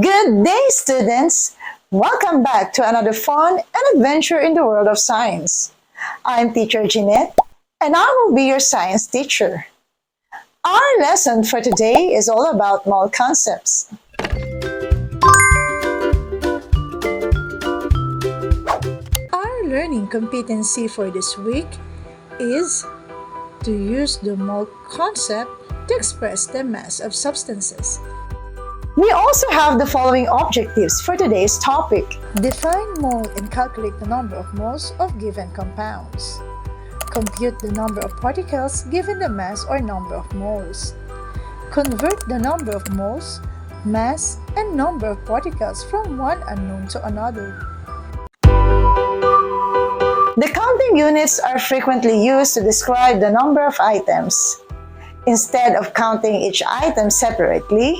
Good day, students! Welcome back to another fun and adventure in the world of science. I'm teacher Jeanette, and I will be your science teacher. Our lesson for today is all about mole concepts. Our learning competency for this week is to use the mole concept to express the mass of substances. We also have the following objectives for today's topic. Define mole and calculate the number of moles of given compounds. Compute the number of particles given the mass or number of moles. Convert the number of moles, mass, and number of particles from one unknown to another. The counting units are frequently used to describe the number of items. Instead of counting each item separately,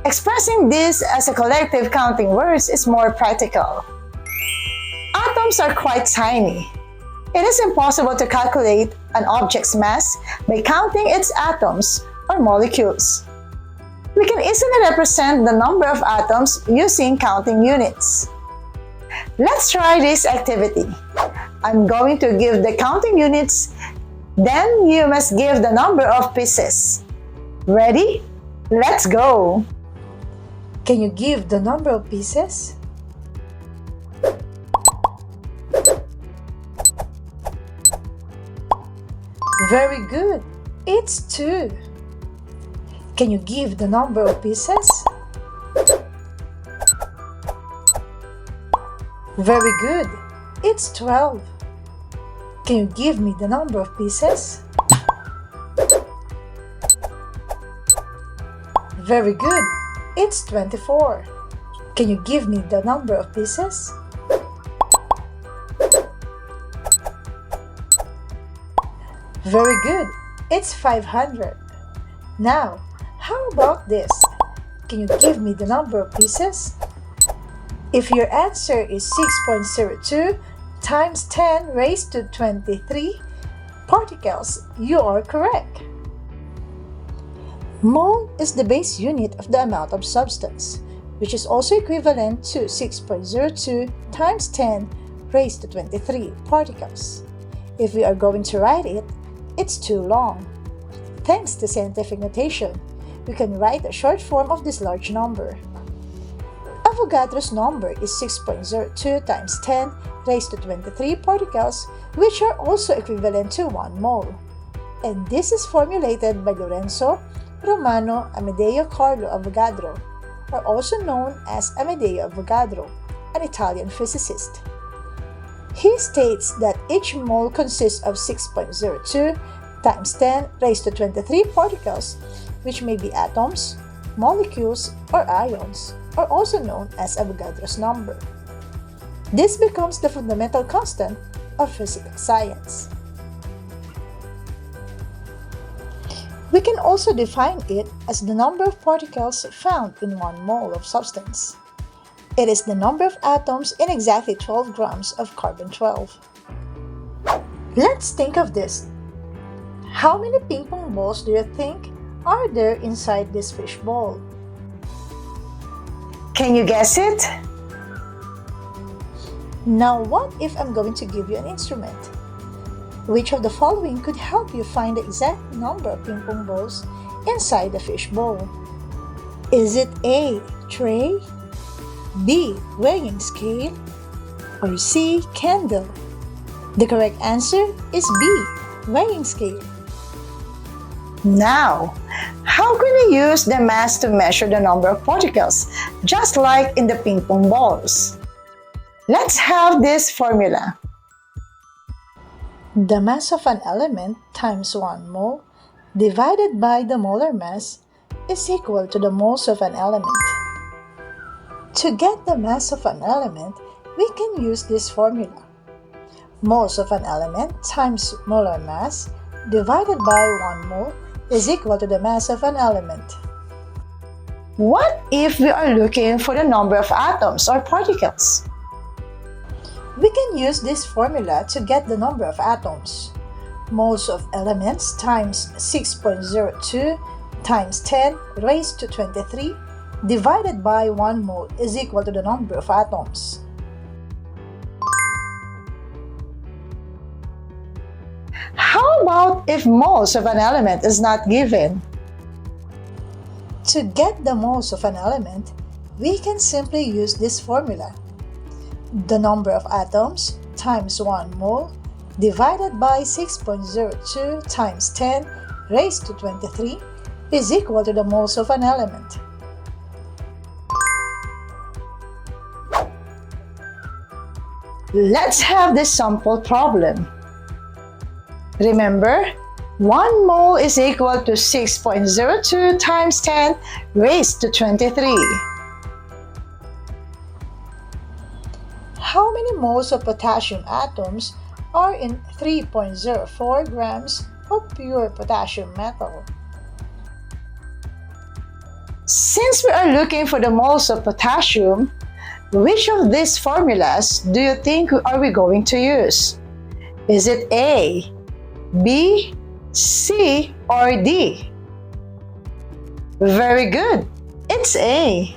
expressing this as a collective counting words is more practical. Atoms are quite tiny. It is impossible to calculate an object's mass by counting its atoms or molecules. We can easily represent the number of atoms using counting units. Let's try this activity. I'm going to give the counting units, then you must give the number of pieces. Ready? Let's go! Can you give the number of pieces? Very good! It's 2. Can you give the number of pieces? Very good! It's 12. Can you give me the number of pieces? Very good! It's 24. Can you give me the number of pieces? Very good! It's 500. Now, how about this? Can you give me the number of pieces? If your answer is 6.02 times 10 raised to 23 particles, you are correct. Mole is the base unit of the amount of substance, which is also equivalent to 6.02 times 10 raised to 23 particles. If we are going to write it, it's too long. Thanks to scientific notation, we can write a short form of this large number. Avogadro's number is 6.02 times 10 raised to 23 particles, which are also equivalent to 1 mole. And this is formulated by Lorenzo Romano Amedeo Carlo Avogadro, or also known as Amedeo Avogadro, an Italian physicist. He states that each mole consists of 6.02 times 10 raised to 23 particles, which may be atoms, molecules, or ions, or also known as Avogadro's number. This becomes the fundamental constant of physical science. We can also define it as the number of particles found in 1 mole of substance. It is the number of atoms in exactly 12 grams of carbon-12. Let's think of this. How many ping pong balls do you think are there inside this fish bowl? Can you guess it? Now, what if I'm going to give you an instrument? Which of the following could help you find the exact number of ping pong balls inside the fish bowl? Is it A. Tray, B. Weighing scale, or C. Candle? The correct answer is B. Weighing scale. Now, how can we use the mass to measure the number of particles, just like in the ping pong balls? Let's have this formula. The mass of an element times 1 mole divided by the molar mass is equal to the moles of an element. To get the mass of an element, we can use this formula. Moles of an element times molar mass divided by 1 mole is equal to the mass of an element. What if we are looking for the number of atoms or particles? We can use this formula to get the number of atoms. Moles of elements times 6.02 times 10 raised to 23 divided by 1 mole is equal to the number of atoms. How about if moles of an element is not given? To get the moles of an element, we can simply use this formula. The number of atoms times 1 mole divided by 6.02 times 10 raised to 23 is equal to the moles of an element. Let's have this sample problem. Remember, 1 mole is equal to 6.02 times 10 raised to 23. How many moles of potassium atoms are in 3.04 grams of pure potassium metal? Since we are looking for the moles of potassium, which of these formulas do you think are we going to use? Is it A, B, C, or D? Very good. It's A.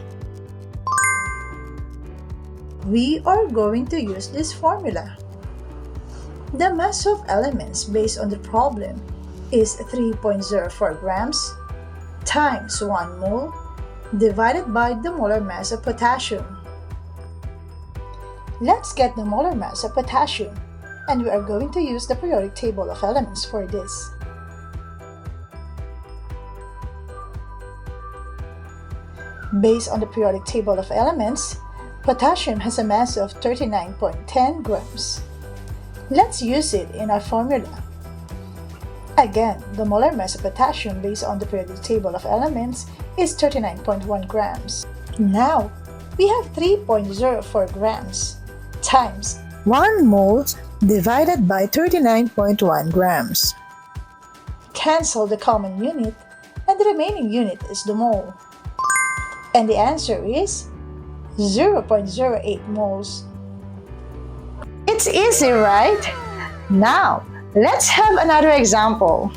We are going to use this formula. The mass of elements based on the problem is 3.04 grams times 1 mole divided by the molar mass of potassium. Let's get the molar mass of potassium, and we are going to use the periodic table of elements for this. Based on the periodic table of elements, potassium has a mass of 39.10 grams. Let's use it in our formula. Again, the molar mass of potassium based on the periodic table of elements is 39.1 grams. Now, we have 3.04 grams times 1 mole divided by 39.1 grams. Cancel the common unit, and the remaining unit is the mole. And the answer is 0.08 moles. It's easy, right? Now, let's have another example.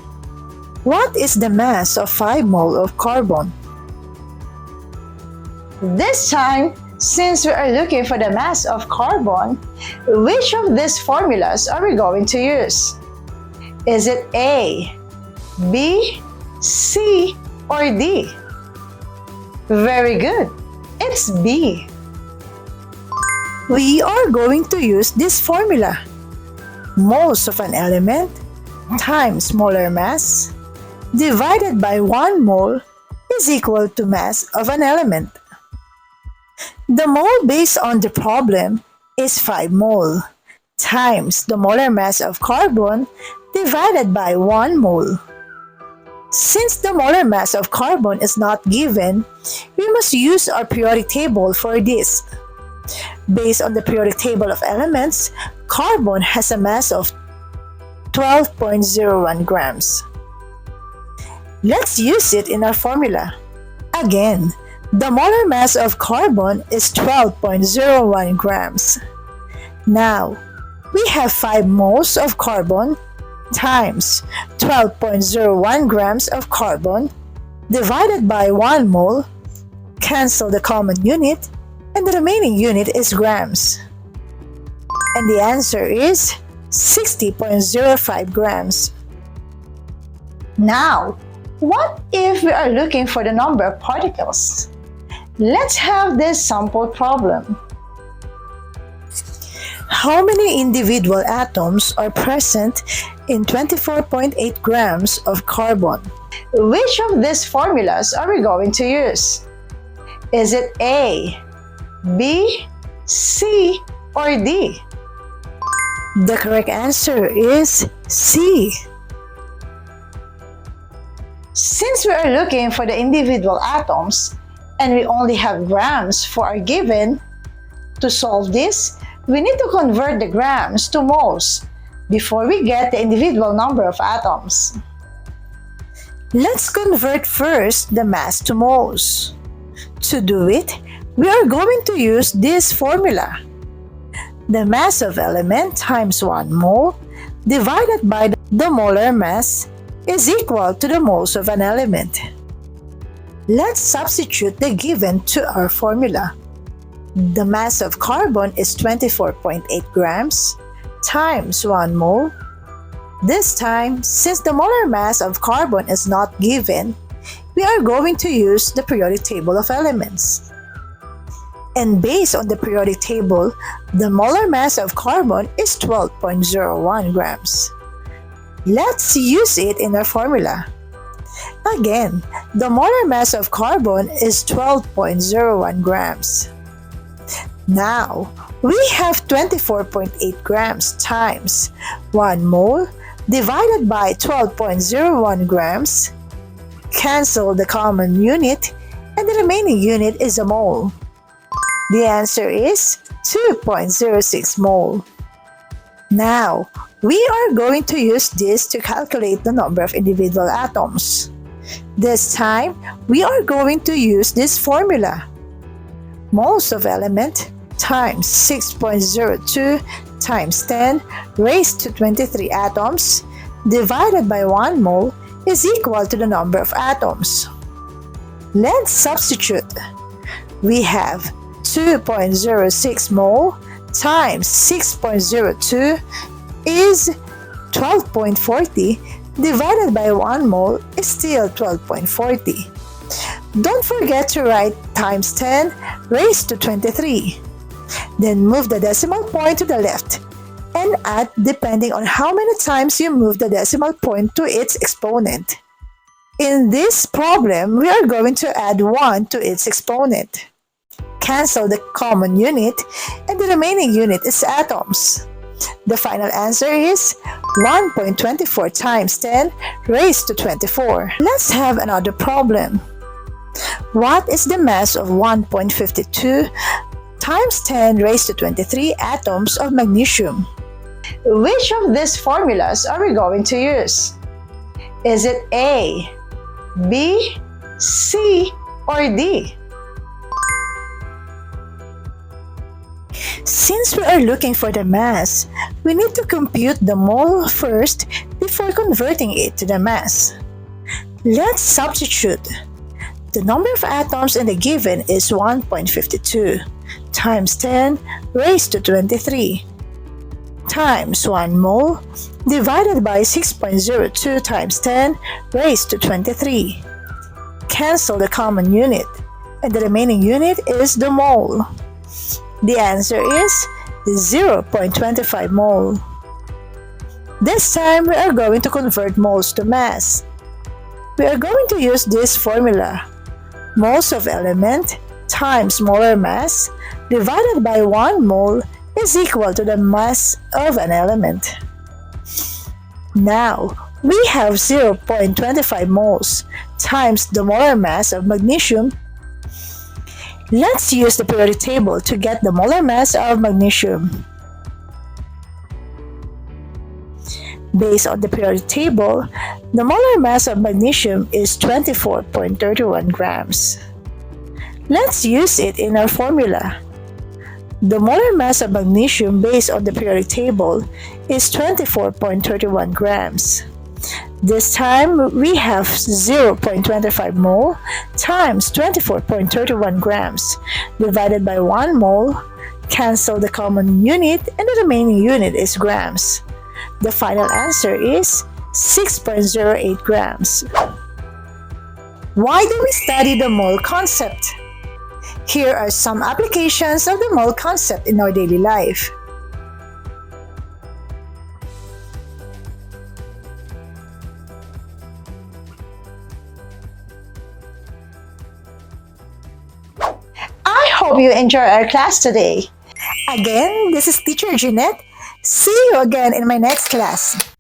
What is the mass of 5 mole of carbon? This time, since we are looking for the mass of carbon, which of these formulas are we going to use? Is it A, B, C, or D? Very good. It's B. We are going to use this formula. Moles of an element times molar mass divided by 1 mole is equal to mass of an element. The mole based on the problem is 5 mole times the molar mass of carbon divided by 1 mole. Since the molar mass of carbon is not given, we must use our periodic table for this. Based on the periodic table of elements, carbon has a mass of 12.01 grams. Let's use it in our formula. Again, the molar mass of carbon is 12.01 grams. Now, we have 5 moles of carbon times 12.01 grams of carbon divided by 1 mole, cancel the common unit, and the remaining unit is grams. And the answer is 60.05 grams. Now, what if we are looking for the number of particles? Let's have this sample problem. How many individual atoms are present in 24.8 grams of carbon? Which of these formulas are we going to use? Is it A, B, C, or D? The correct answer is C. Since we are looking for the individual atoms and we only have grams for our given, to solve this, we need to convert the grams to moles before we get the individual number of atoms. Let's convert first the mass to moles. To do it, we are going to use this formula. The mass of element times 1 mole divided by the molar mass is equal to the moles of an element. Let's substitute the given to our formula. The mass of carbon is 24.8 grams times 1 mole. This time, since the molar mass of carbon is not given, we are going to use the periodic table of elements. And based on the periodic table, the molar mass of carbon is 12.01 grams. Let's use it in our formula. Again, the molar mass of carbon is 12.01 grams. Now, we have 24.8 grams times 1 mole divided by 12.01 grams. Cancel the common unit, and the remaining unit is a mole. The answer is 2.06 mole. Now, we are going to use this to calculate the number of individual atoms. This time, we are going to use this formula. Moles of element times 6.02 times 10 raised to 23 atoms divided by 1 mole is equal to the number of atoms. Let's substitute. We have 2.06 mole times 6.02 is 12.40 divided by 1 mole is still 12.40. Don't forget to write times 10 raised to 23. Then move the decimal point to the left and add depending on how many times you move the decimal point to its exponent. In this problem, we are going to add 1 to its exponent. Cancel the common unit, and the remaining unit is atoms. The final answer is 1.24 times 10 raised to 24. Let's have another problem. What is the mass of 1.52 times 10 raised to 23 atoms of magnesium? Which of these formulas are we going to use? Is it A, B, C, or D? Since we are looking for the mass, we need to compute the mole first before converting it to the mass. Let's substitute. The number of atoms in the given is 1.52 times 10 raised to 23 times 1 mole divided by 6.02 times 10 raised to 23. Cancel the common unit, and the remaining unit is the mole. The answer is 0.25 mole. This time, we are going to convert moles to mass. We are going to use this formula. Moles of element times molar mass divided by 1 mole is equal to the mass of an element. Now, we have 0.25 moles times the molar mass of magnesium. Let's use the periodic table to get the molar mass of magnesium. Based on the periodic table, the molar mass of magnesium is 24.31 grams. Let's use it in our formula. The molar mass of magnesium based on the periodic table is 24.31 grams. This time, we have 0.25 mole times 24.31 grams divided by 1 mole. Cancel the common unit, and the remaining unit is grams. The final answer is 6.08 grams. Why do we study the mole concept? Here are some applications of the mole concept in our daily life. I hope you enjoy our class today. Again, this is Teacher Jeanette. See you again in my next class.